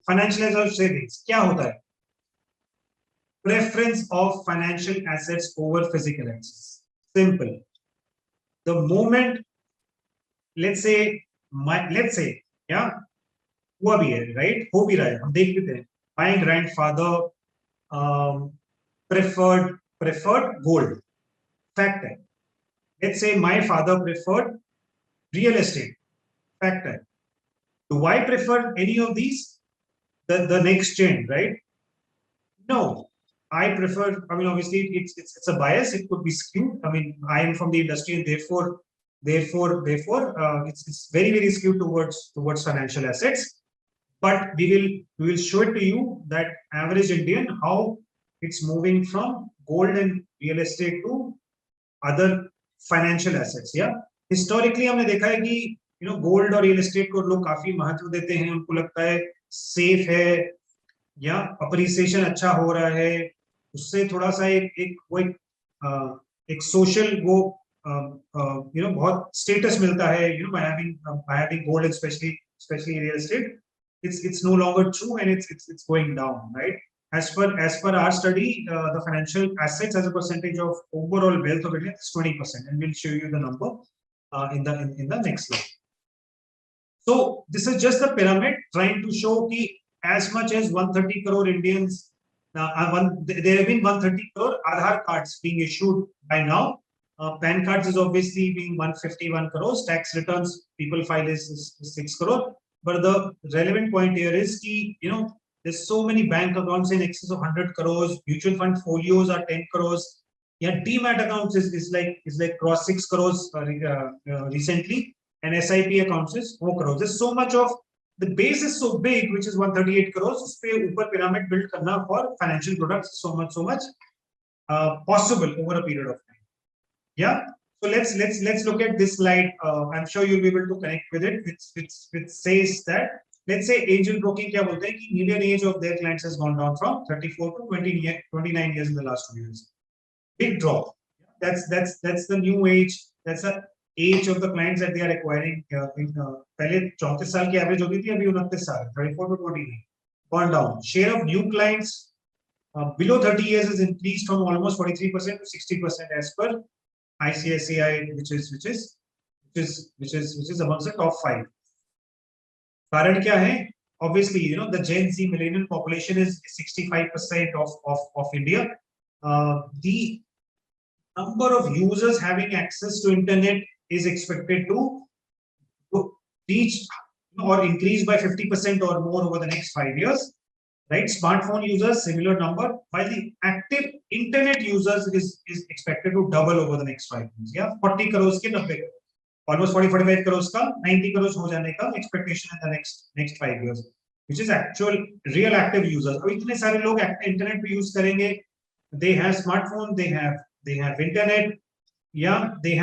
Financial और savings क्या होता है? Preference of financial assets over physical assets. Simple. The moment, let's say, yeah, हुआ भी है, right? हो भी रहा है, हम देख लेते हैं. My grandfather preferred gold. Fact है. Let's say my father preferred real estate. Fact है. Do I prefer any of these? The next chain, right? No. I prefer, I mean, obviously it's a bias. It could be skewed. I mean, I am from the industry, and therefore, it's very skewed towards financial assets. But we will show it to you that average Indian, how it's moving from gold and real estate to other financial assets. Yeah, historically हमने देखा है कि gold और real estate को लोग काफी महत्व देते हैं. उनको लगता है safe है, या अप्रिसिएशन अच्छा हो रहा है, उससे थोड़ा सा एक सोशल वो बहुत स्टेटस मिलता है, by having gold, and especially real estate. It's no longer true, and it's going down, right? As per our study, the financial assets as a percentage of overall wealth of India is 20%, and we'll show you the number in the next slide. So this is just the pyramid trying to show that as much as 130 crore Indians, there have been 130 crore Aadhaar cards being issued by now. PAN cards is obviously being 151 crores. Tax returns people file is 6 crore. But the relevant point here is that there's so many bank accounts in excess of 100 crores. Mutual fund folios are 10 crores. Yeah, Demat accounts is like cross 6 crores recently, and SIP accounts is 4 crores. There's so much of the base is so big, which is 138 crores. उसपे ऊपर pyramid build करना for financial products so much possible over a period of time. Yeah. So let's look at this slide. I'm sure you'll be able to connect with it. It says that, let's say angel broking क्या बोलते हैं कि median age of their clients has gone down from 34 to 29 years in the last 2 years. Big drop. That's the new age. That's the age of the clients that they are acquiring. पहले 34 साल की average होती थी, अभी 29 साल, 34 to 29, gone down. Share of new clients below 30 years has increased from almost 43% to 60% as per ICICI, which is amongst the top 5. कारण क्या है? Obviously, the Gen Z millennial population is 65% of India. The number of users having access to internet is expected to reach or increase by 50% or more over the next 5 years. Right? Smartphone users, similar number, while the active internet users is expected to double over the next 5 years. Yeah, 40 crores ke 90 crores. Almost 40-45 crores ka 90 crores ho jane ka expectation in the next 5 years, which is actual real active users. अब इतने सारे लोग internet पे use करेंगे, they have smartphone, they have internet, yeah, they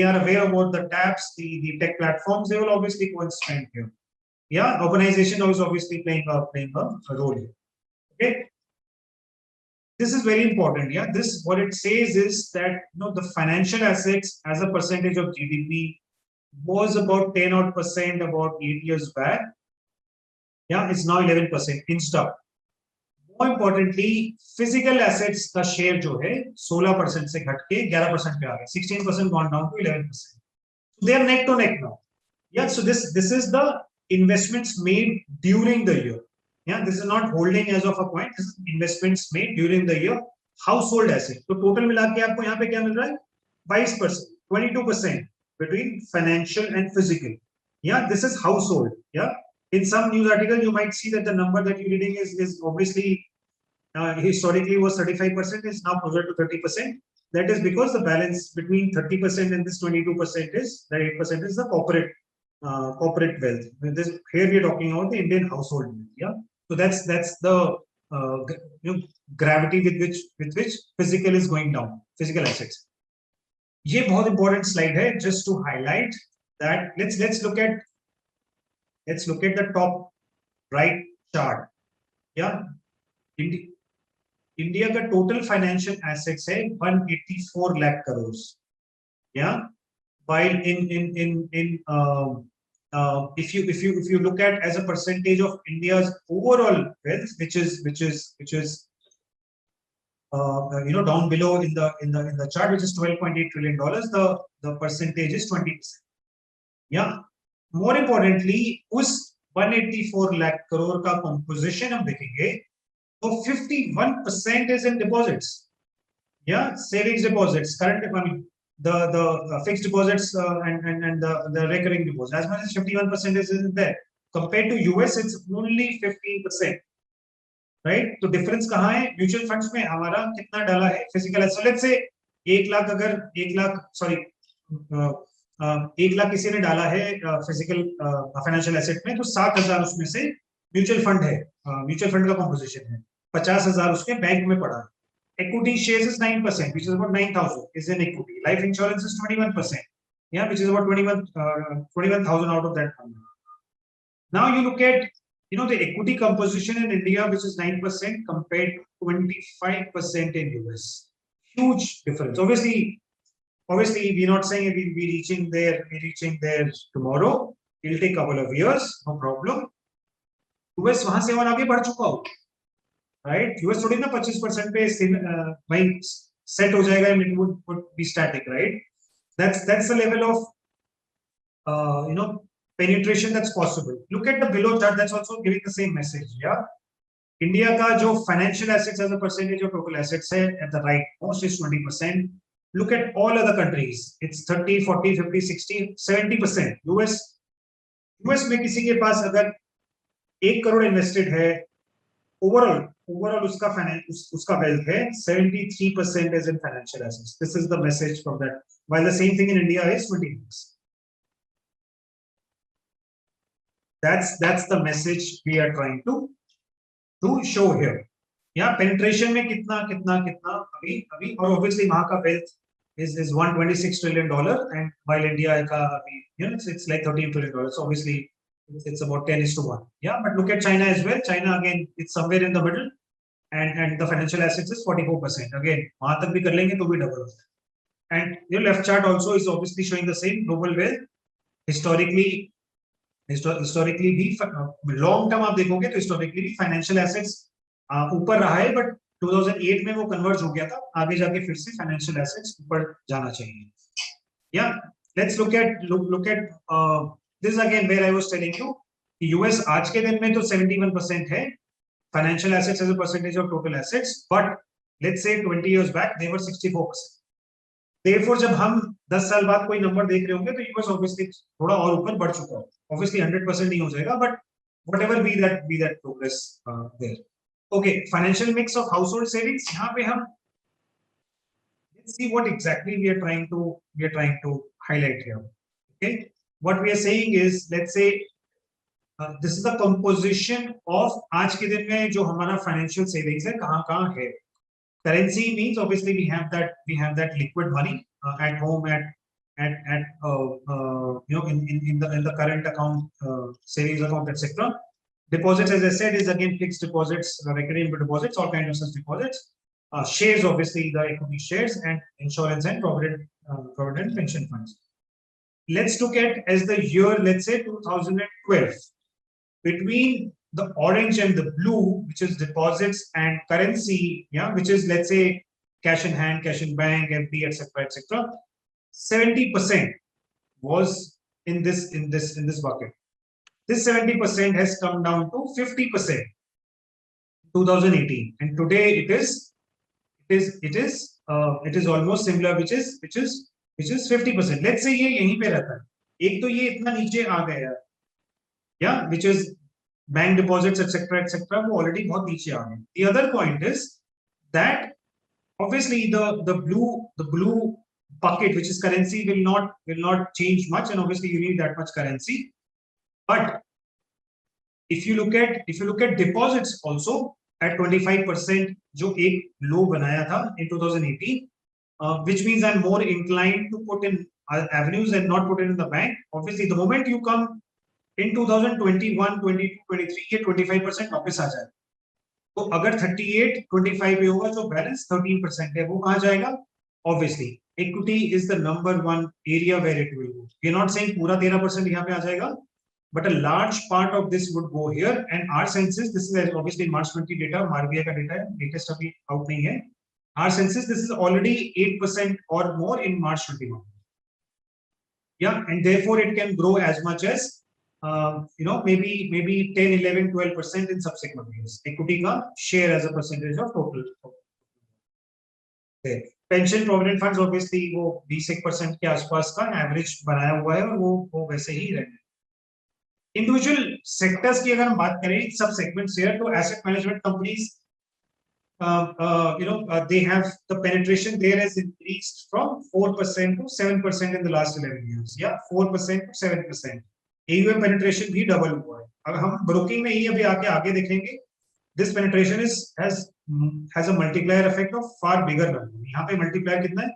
are aware about the tabs, the tech platforms. They will obviously go and spend here. Yeah, urbanization is obviously playing a role here. Okay, this is very important. Yeah, this what it says is that the financial assets as a percentage of GDP was about 10% about 8 years back. Yeah, it's now 11%, inched up. More importantly, physical assets का share जो है 16% से घट के 11% पे आ गया, 16% gone down to 11%. So they are neck to neck now. Yeah, so this is the investments made during the year. Yeah, this is not holding as of a point. This is investments made during the year. Household asset. So total मिला के आपको यहाँ पे क्या मिल रहा है? 22%, 22% between financial and physical. Yeah, this is household. Yeah, in some news article you might see that the number that you're reading is obviously historically was 35%. Is now closer to 30%. That is because the balance between 30% and this 22% is that 8% is the corporate wealth. Here we are talking about the Indian household wealth. Yeah, so that's the gravity with which physical is going down, physical assets. ये बहुत important slide है, just to highlight that. Let's look at the top right chart. Yeah, India का total financial assets है 184 lakh crores. Yeah, while in if you look at as a percentage of India's overall wealth, which is down below in the chart, which is $12.8 trillion, the percentage is 20%. Yeah. More importantly, उस 184 lakh crore का composition हम देखेंगे, तो 51% is in deposits. Yeah, savings deposits, current, I mean, the fixed deposits and the recurring deposits. As much as 51% is in there. Compared to US, it's only 15%. Right? तो difference कहाँ है? Mutual funds में हमारा कितना डाला है? Physical assets. So let's say 1 lakh अगर 1 lakh sorry 1 lakh किसी ने डाला है physical financial asset में, तो 7,000 उसमें से म्यूचुअल फंड है, म्यूचुअल फंड का कॉम्पोजिशन है, 50,000 उसके बैंक में पड़ा है. Equity shares is 9%, which is about 9,000 is in equity. Life insurance is 21%, yeah, which is about 21,000 out of that number. Now you look at the equity composition in India, which is 9% compared to 25% in US. Huge difference. Obviously we're not saying we'll be reaching there tomorrow. It'll take a couple of years, no problem. US वहां से और आगे बढ़ चुका हो, right? US थोड़ी ना 25% पे वही set हो जाएगा and it would be static, right? That's the level of penetration that's possible. Look at the below chart, that's also giving the same message. Yeah, India का जो financial assets as a percentage of total assets है at the right most is 20%. Look at all other countries, it's 30, 40, 50, 60, 70%. US में किसी के पास अगर 1 crore invested है, overall उसका wealth है 73% is in financial assets. This is the message from that. While the same thing in India is 20%. That's the message we are trying to show here. Yeah, penetration में कितना अभी और obviously वहाँ का wealth is $126 trillion, and while India का अभी it's like $13 trillion. So obviously it's about 10:1. Yeah, but look at China as well. China again, it's somewhere in the middle, and the financial assets is 44%. Again, वहाँ तक भी कर लेंगे तो भी double. And your left chart also is obviously showing the same global wealth. Historically भी long term आप देखोगे तो historically भी financial assets ऊपर रहा है, but 2008 में वो converge हो गया था, आगे जाके फिर से financial assets ऊपर जाना चाहिए. Yeah, let's look at this again where I was telling you US आज के दिन में तो 71% है financial assets as a percentage of total assets, but let's say 20 years back they were 64%. Therefore जब हम 10 साल बाद कोई नंबर देख रहे होंगे तो US obviously थोड़ा और ऊपर बढ़ चुका है. Obviously 100% नहीं हो जाएगा, but whatever be that progress there. Okay, financial mix of household savings. यहाँ पे हम let's see what exactly we are trying to highlight here. Okay, what we are saying is, let's say this is the composition of आज के दिन में जो हमारा financial savings है कहाँ है. Currency means obviously we have that liquid money at home at in the current account, savings account, etc. Deposits, as I said, is again fixed deposits, recurring deposits, all kinds of such deposits. Shares, obviously the equity shares, and insurance and provident pension funds. Let's look at as the year, let's say 2012. Between the orange and the blue, which is deposits and currency, yeah, which is let's say cash in hand, cash in bank, FD, etc. 70% was in this bucket. This 70% has come down to 50% in 2018, and today it is almost similar, which is 50%. Let's say ये यहीं पे रहता है. एक तो ये इतना नीचे आ गया, yeah, which is bank deposits, etc., वो already बहुत नीचे आ गए. The other point is that obviously the blue bucket, which is currency, will not change much, and obviously you need that much currency. But if you look at deposits also at 25%, जो एक low बनाया था in 2018, which means I'm more inclined to put in avenues and not put it in the bank. Obviously, the moment you come in 2021, 22, 23, ये 25% वापस आ जाए. तो अगर 38, 25 पे होगा तो balance 13% है, वो कहाँ जाएगा? Obviously, equity is the number one area where it will go. We are not saying पूरा 13% यहाँ पे आ जाएगा, but a large part of this would go here. And our sense is, this is obviously March 20 data, RBI का data है, latest अभी out नहीं है. Our sense is this is already 8% or more in March 21. Yeah, and therefore it can grow as much as maybe 10, 11, 12% in subsequent years. Equity का share as a percentage of total. Pension provident funds obviously वो 20% के आसपास का average बनाया हुआ है और वो वैसे ही रहेंगे. इंडिविजुअल सेक्टर्स की अगर हम बात करें, सब सेगमेंट्स हियर, तो asset management companies they have the penetration there has increased from 4% to 7% in the last 11 years. Yeah, 4% to 7%. AUM penetration भी डबल हुआ है. अगर हम ब्रोकिंग में ही अभी आगे देखेंगे, this penetration has a multiplier effect of far bigger number. यहाँ पे multiplier कितना है?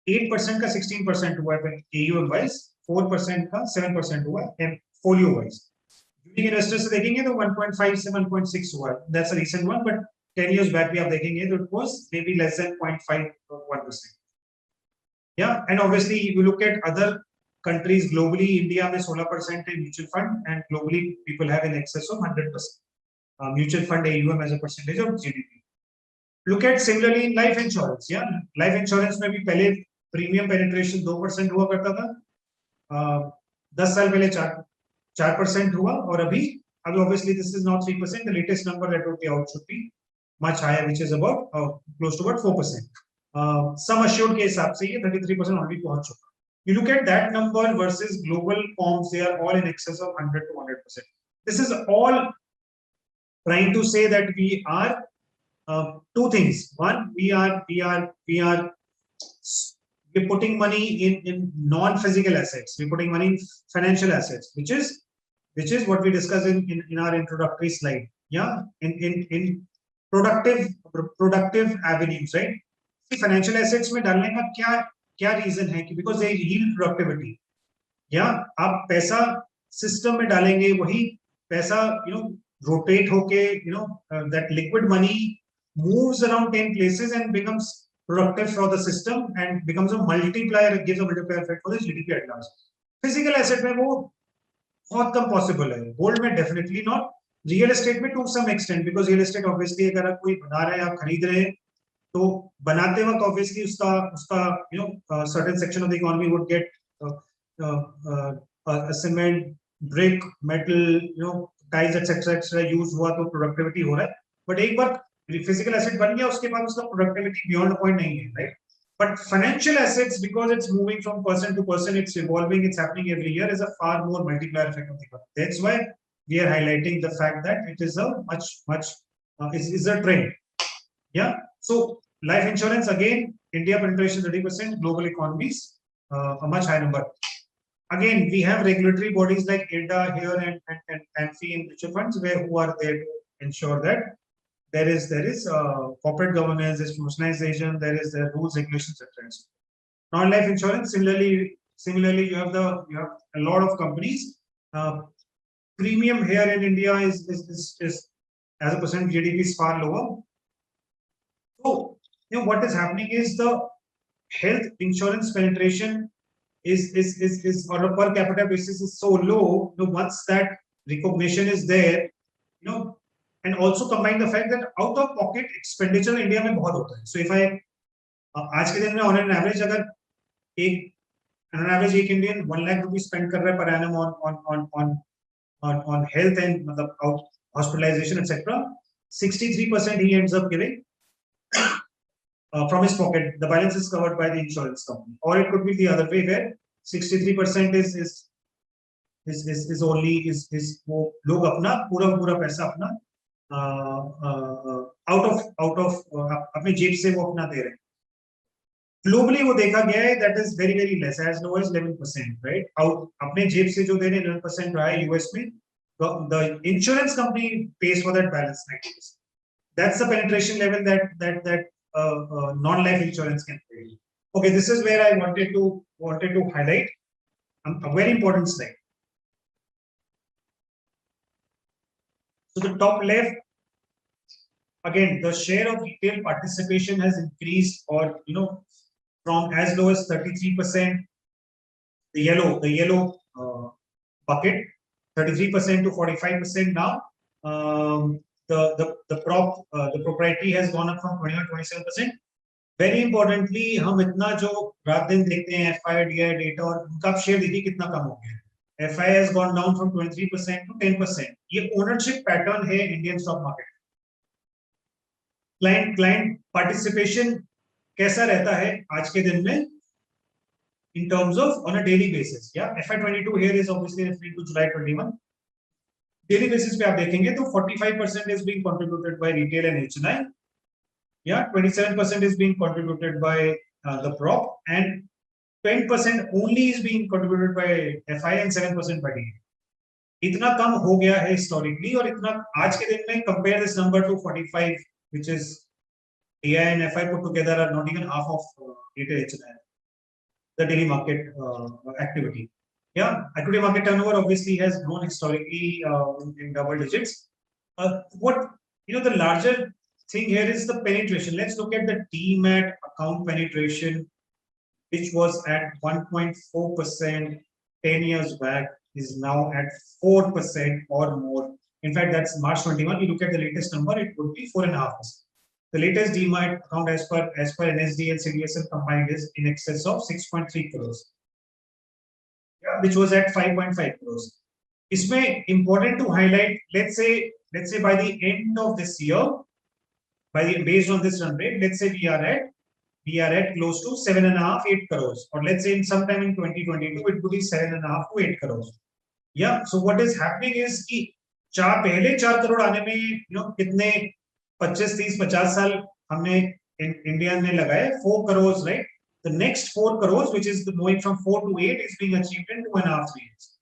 8% का 16% हुआ है AUM wise, 4% का 7% हुआ है folio wise. Unique investors से देखेंगे तो 1.5 से 1.6 हुआ है. That's a recent one, but 10 years back भी आप देखेंगे तो it was maybe less than 0.5 or 1%. Yeah, and obviously if you look at other countries globally, India में 16% है mutual fund, and globally people have in excess of 100%. Mutual fund AUM as a percentage of GDP. Look at similarly in life insurance. Yeah, life insurance में भी पहले premium penetration 2% हुआ करता था. 10 साल पहले 4% हुआ, और अभी obviously this is now 3%. The latest number that would be out should be much higher, which is about close to about 4%. Sum assured के हिसाब से ये 33% already पहुंच चुका. You look at that number versus global comps, they are all in excess of 100 to 100%. This is all trying to say that we are two things. One, we're putting money in non-physical assets. We're putting money in financial assets, which is what we discussed in our introductory slide. Yeah, in productive avenues, right? See, financial assets में डालने का क्या reason है कि because they yield productivity. Yeah, आप पैसा system में डालेंगे, वही पैसा rotate होके, that liquid money moves around 10 places and becomes productive for the system and becomes a multiplier. It gives a multiplier effect for the GDP at large. Physical asset में वो बहुत कम possible है. Gold में definitely not. Real estate में to some extent, because real estate obviously अगर आप कोई बना रहे हैं, आप खरीद रहे हैं, तो बनाते वक्त obviously उसका certain section of the economy would get a cement, brick, metal, tiles, etc. use हुआ तो productivity हो रहा है. But एक बार physical asset बन गया, उसके बाद उसका productivity beyond a point नहीं है, right? But financial assets, because it's moving from person to person, it's evolving, it's happening every year, is a far more multiplier effect of the economy. That's why we are highlighting the fact that it is a much is a trend. Yeah. So life insurance, again, India penetration 30%, global economies a much higher number. Again, we have regulatory bodies like IRDA here and AMFI in mutual funds, who are there to ensure that there is corporate governance, there is professionalization, there is the rules, regulations, etc. Non-life insurance, similarly, you have a lot of companies. Premium here in India is as a percent of GDP is far lower. So what is happening is the health insurance penetration is on a per capita basis is so low. Once that recognition is there, and also combine the fact that out of pocket expenditure India में बहुत होता है. So if I आज के दिन में on an average अगर एक Indian 1 lakh rupees spend कर रहा है per annum on health and मतलब hospitalization etc. 63% he ends up giving from his pocket. The balance is covered by the insurance company, or it could be the other way where 63% is वो लोग अपना पूरा पैसा अपना out of अपने जेब से वो अपना दे रहे हैं. Globally वो देखा गया है that is very less, as low as 11%, right? अपने जेब से जो दे रहे हैं 11% रहा है US में. The insurance company pays for that balance 90%. That's the penetration level that non-life insurance can pay. Okay, this is where I wanted to highlight a very important slide. So the top left, again, the share of retail participation has increased, or from as low as 33%, the yellow bucket, 33% to 45% now. The proprietary has gone up from 21-27%. Very importantly, हम इतना जो रात दिन देखते हैं FI, DI data और उनका आप शेयर देखिए कितना कम हो गया है. FI has gone down from 23% to 10%. ये ओनरशिप पैटर्न है Indian stock market. Client participation कैसा रहता है आज के दिन में in terms of on a daily basis. Yeah, FY22 here is obviously referring to July 21. Daily basis पे आप देखेंगे तो 45% is being contributed by retail and HNI. Yeah, 27% is being contributed by the prop and 10% only is being contributed by FI and 7% by DI. इतना कम हो गया है historically और इतना आज के दिन में compare this number to 45 which is DI and FI put together are not even half of retail HNI. The daily market activity. Yeah, equity market turnover obviously has grown historically in double digits. What the larger thing here is the penetration. Let's look at the Demat account penetration, which was at 1.4% 10 years back, is now at 4% or more. In fact, that's March 21. You look at the latest number, it would be 4.5%. The latest Demat account as per NSD and CDSL combined is in excess of 6.3 crores, yeah, which was at 5.5 crores. Isme important to highlight. Let's say by the end of this year, based on this run rate, let's say we are at close to 7.5-8 crores, or let's say in sometime in 2022 it would be 7.5 to 8 crores. Yeah. So what is happening is कि पहले 4 करोड़ आने में कितने 25-30-50 साल हमने India में लगाए 4 crores, right? The next 4 crores, which is going from 4 to 8, is being achieved in 2.5-3 years.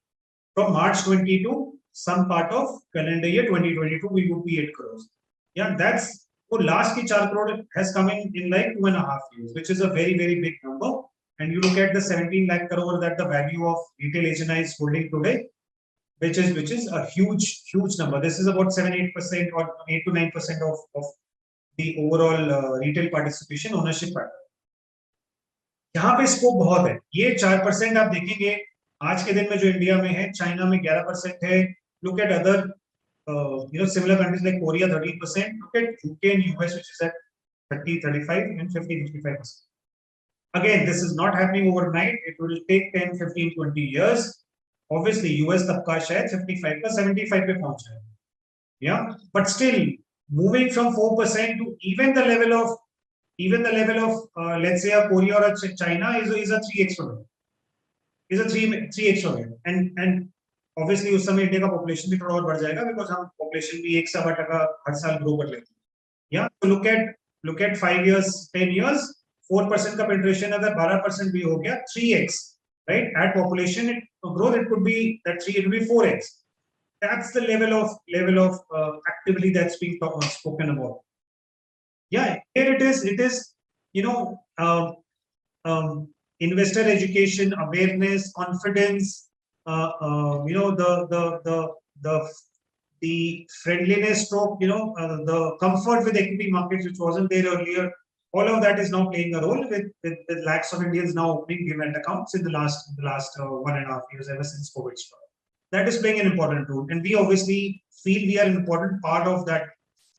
From March 22, some part of calendar year 2022, we would be 8 crores. Yeah, that's so last ki 4 crore has come in like 2.5 years, which is a very, very big number. And you look at the 17 lakh crore that the value of retail HNI is holding today, which is a huge number. This is about 7-8% or 8 to 9% of the overall retail participation ownership pattern. यहाँ पे scope बहुत है. ये 4% आप देखेंगे आज के दिन में जो इंडिया में है, चाइना में 11% है. Look at other similar countries like Korea, 13%. Look at UK and US, which is at 30-35 and 50-55%. Again, this is not happening overnight. It will take 10, 15, 20 years. Obviously, US तबका शायद 55 का 75 पे पहुंच जाए. Yeah, but still moving from 4% to even the level of let's say a Korea or a China is a 3x for them. Is a 3x for them. And obviously उस समय India का population भी थोड़ा और बढ़ जाएगा because हम population भी 1.25% हर साल grow कर लेते हैं. Yeah, so look at 5 years, 10 years, 4% का penetration अगर 12% भी हो गया 3x, right? At population growth, it could be that 3, it will be 4x. That's the level of activity that's being spoken about. Yeah, here it is, investor education, awareness, confidence, the friendliness stroke, the comfort with equity markets, which wasn't there earlier. All of that is now playing a role with lakhs of Indians now opening Demat accounts in the last 1.5 years, ever since COVID started. That is playing an important role, and we obviously feel we are an important part of that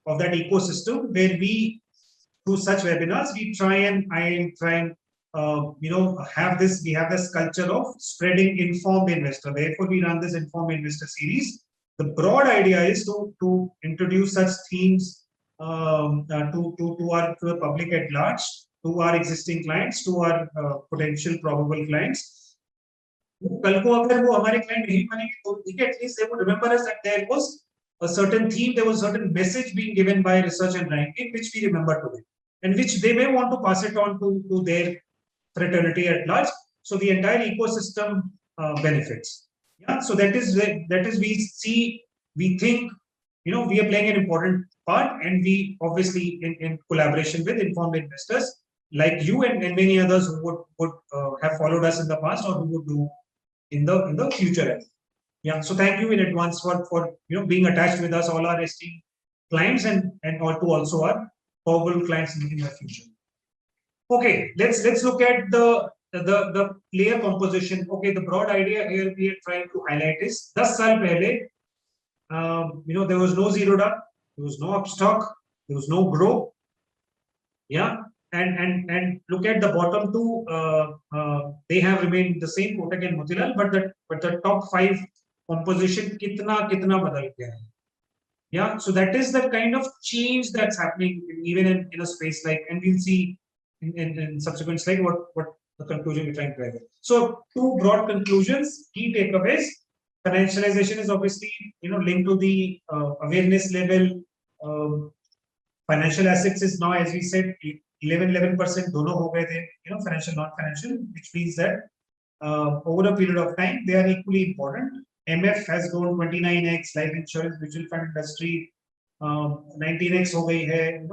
ecosystem, where we, through such webinars, we try and have this culture of spreading informed investor. Therefore, we run this informed investor series. The broad idea is to introduce such themes to the public at large, to our existing clients, to our potential probable clients. कल को अगर वो हमारे client नहीं बनेंगे तो ठीक है, at least they would remember us that there was a certain theme, there was a certain message being given by research and ranking, which we remember today, and which they may want to pass it on to their fraternity at large. So the entire ecosystem benefits. Yeah, so that is we think we are playing an important part, and we obviously in collaboration with informed investors like you and many others who would have followed us in the past or who would do in the future. Yeah, so thank you in advance for being attached with us, all our esteemed clients, and also our probable clients in the future. Okay, let's look at the the player composition. Okay, the broad idea here we are trying to highlight is 10 साल पहले, there was no Zerodha, there was no Upstock, there was no Grow. Yeah, and look at the bottom two. They have remained the same, Kotak and Motilal, but the top 5 composition कितना बदल गया है. Yeah, so that is the kind of change that's happening even in a space like, and we'll see in subsequent slide what the conclusion we're trying to drive. So 2 broad conclusions, key takeaways. Financialization is obviously linked to the awareness level. Financial assets is now, as we said, 11% दोनों हो गए थे, financial, not financial, which means that over a period of time they are equally important. MF has grown 29x, life insurance, mutual fund industry 19x हो गई है,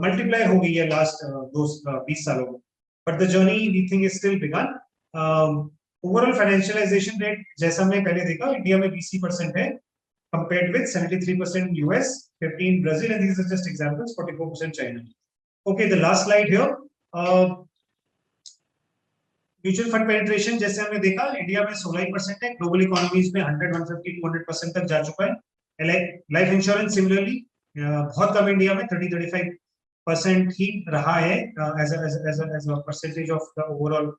multiplier हो गई है last 20 सालों में. But the journey we think is still begun. Overall financialization rate जैसा हमने पहले देखा, इंडिया में 20% है, compared with 73% US, 15 Brazil, and these are just examples. 44% China. Okay, the last slide here. Mutual fund penetration जैसे हमने देखा, इंडिया में 16% है, ग्लोबल इकोनॉमीज में 100, 150, 200% तक जा चुका है. लाइफ इंश्योरेंस सिमिलरली बहुत कम इंडिया में 30-35% ही रहा है as a percentage of the overall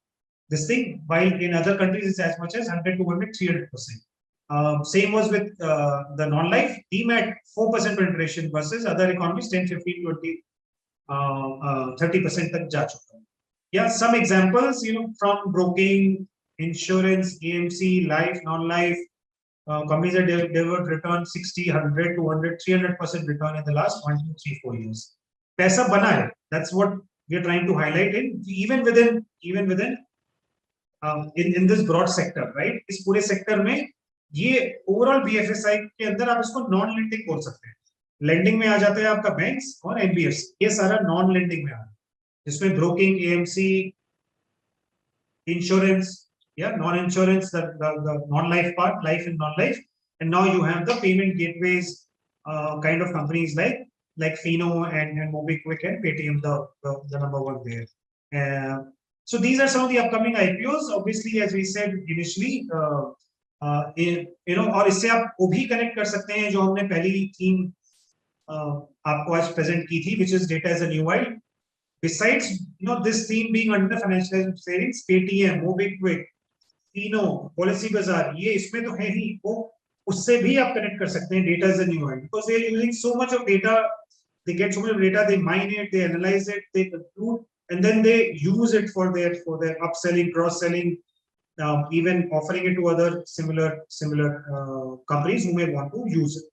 this thing, while in other countries it's as much as 100, 200, 300%. Same was with the non-life, Demat 4% penetration versus other economies 10, 15, 20, 30% तक जा चुका है. Yeah, some examples, from broking, insurance, AMC, life, non-life, companies that delivered return 60, 100, 200, 300% return in the last 1, 2, 3, 4 years. पैसा बना है. That's what we are trying to highlight even within in this broad sector, right? इस पूरे sector में ये overall BFSI के अंदर आप इसको non-lending बोल सकते हैं. Lending में आ जाता है आपका banks और NBFC. ये सारा non-lending में आ रहा है. जिसमें broking, AMC, insurance, non-insurance, the non-life part, life and non-life, and now you have the payment gateways, kind of companies like Fino and MobiKwik and Paytm, the number 1 there. So these are some of the upcoming IPOs. Obviously, as we said initially, और इससे आप वो भी connect कर सकते हैं जो हमने पहली theme आपको आज present की थी, which is data as a new oil. Besides, this theme being under financial savings, Paytm, MobiKwik, Fino, Policybazaar, ये इसमें तो है ही, वो उससे भी आप connect कर सकते हैं data as a new oil, because they are using so much of data, they get so much of data, they mine it, they analyze it, they conclude, and then they use it for their upselling, cross-selling, even offering it to other similar companies who may want to use it.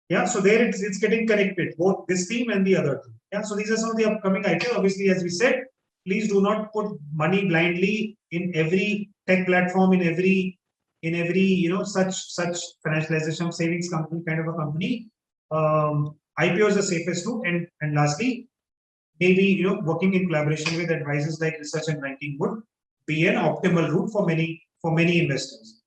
Yeah, so there it's getting connected, both this team and the other team. Yeah, so these are some of the upcoming items. Obviously, as we said, please do not put money blindly in every tech platform, in every such financialization savings company kind of a company. IPO is the safest route, and lastly, maybe working in collaboration with advisors like research and banking would be an optimal route for many investors.